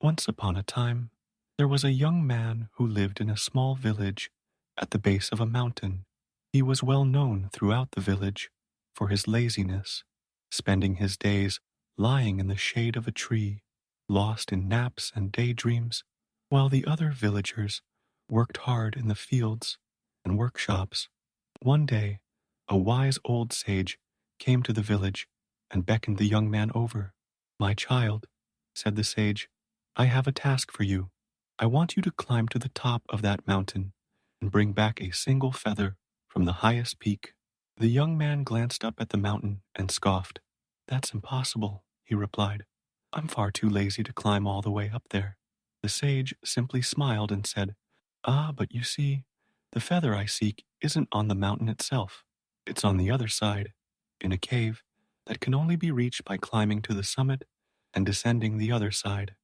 Once upon a time, there was a young man who lived in a small village at the base of a mountain. He was well known throughout the village for his laziness, spending his days lying in the shade of a tree, lost in naps and daydreams, while the other villagers worked hard in the fields and workshops. One day, a wise old sage came to the village and beckoned the young man over. "My child," said the sage, "I have a task for you. I want you to climb to the top of that mountain and bring back a single feather from the highest peak." The young man glanced up at the mountain and scoffed. "That's impossible," he replied. "I'm far too lazy to climb all the way up there." The sage simply smiled and said, "Ah, but you see, the feather I seek isn't on the mountain itself. It's on the other side, in a cave that can only be reached by climbing to the summit and descending the other side."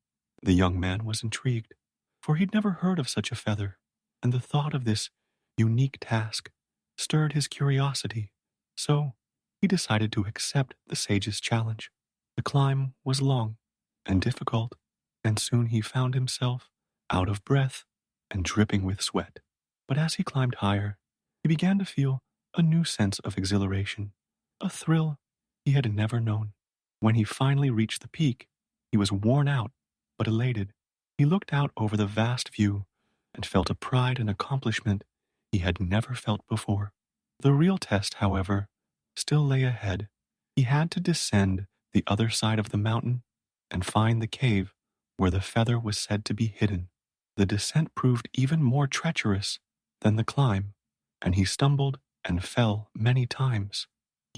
The young man was intrigued, for he'd never heard of such a feather, and the thought of this unique task stirred his curiosity. So he decided to accept the sage's challenge. The climb was long and difficult, and soon he found himself out of breath and dripping with sweat. But as he climbed higher, he began to feel a new sense of exhilaration, a thrill he had never known. When he finally reached the peak, he was worn out but elated. He looked out over the vast view and felt a pride and accomplishment he had never felt before. The real test, however, still lay ahead. He had to descend the other side of the mountain and find the cave where the feather was said to be hidden. The descent proved even more treacherous than the climb, and he stumbled and fell many times.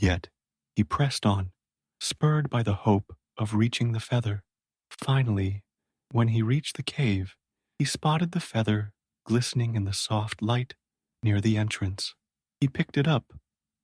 Yet he pressed on, spurred by the hope of reaching the feather. Finally, when he reached the cave, he spotted the feather glistening in the soft light near the entrance. He picked it up,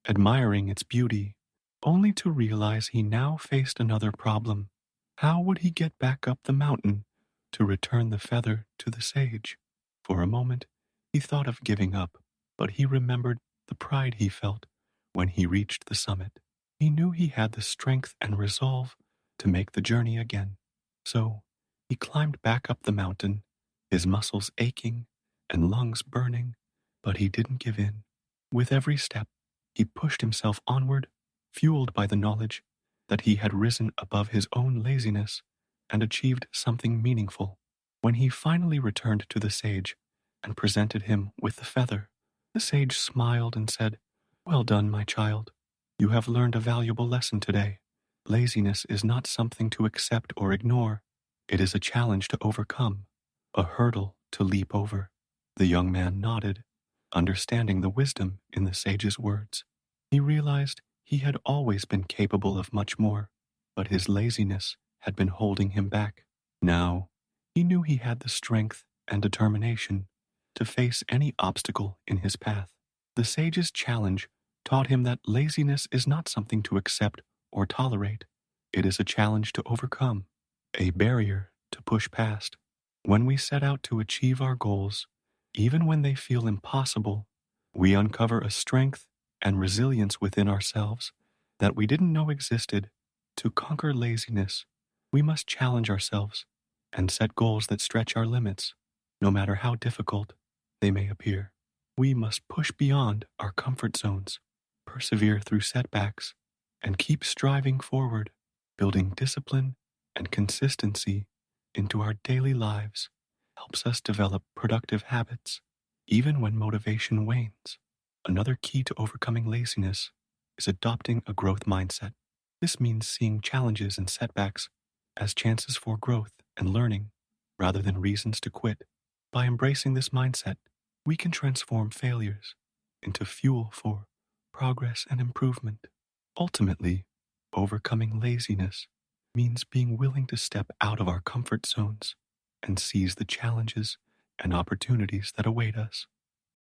admiring its beauty, only to realize he now faced another problem. How would he get back up the mountain to return the feather to the sage? For a moment, he thought of giving up, but he remembered the pride he felt when he reached the summit. He knew he had the strength and resolve to make the journey again. So he climbed back up the mountain, his muscles aching and lungs burning, but he didn't give in. With every step, he pushed himself onward, fueled by the knowledge that he had risen above his own laziness and achieved something meaningful. When he finally returned to the sage and presented him with the feather, the sage smiled and said, "Well done, my child. You have learned a valuable lesson today. Laziness is not something to accept or ignore. It is a challenge to overcome, a hurdle to leap over." The young man nodded, understanding the wisdom in the sage's words. He realized he had always been capable of much more, but his laziness had been holding him back. Now, he knew he had the strength and determination to face any obstacle in his path. The sage's challenge taught him that laziness is not something to accept or tolerate. It is a challenge to overcome, a barrier to push past. When we set out to achieve our goals, even when they feel impossible, we uncover a strength and resilience within ourselves that we didn't know existed. To conquer laziness, we must challenge ourselves and set goals that stretch our limits, no matter how difficult they may appear. We must push beyond our comfort zones, persevere through setbacks, and keep striving forward. Building discipline and consistency into our daily lives helps us develop productive habits, even when motivation wanes. Another key to overcoming laziness is adopting a growth mindset. This means seeing challenges and setbacks as chances for growth and learning rather than reasons to quit. By embracing this mindset, we can transform failures into fuel for progress and improvement. Ultimately, overcoming laziness means being willing to step out of our comfort zones and seize the challenges and opportunities that await us.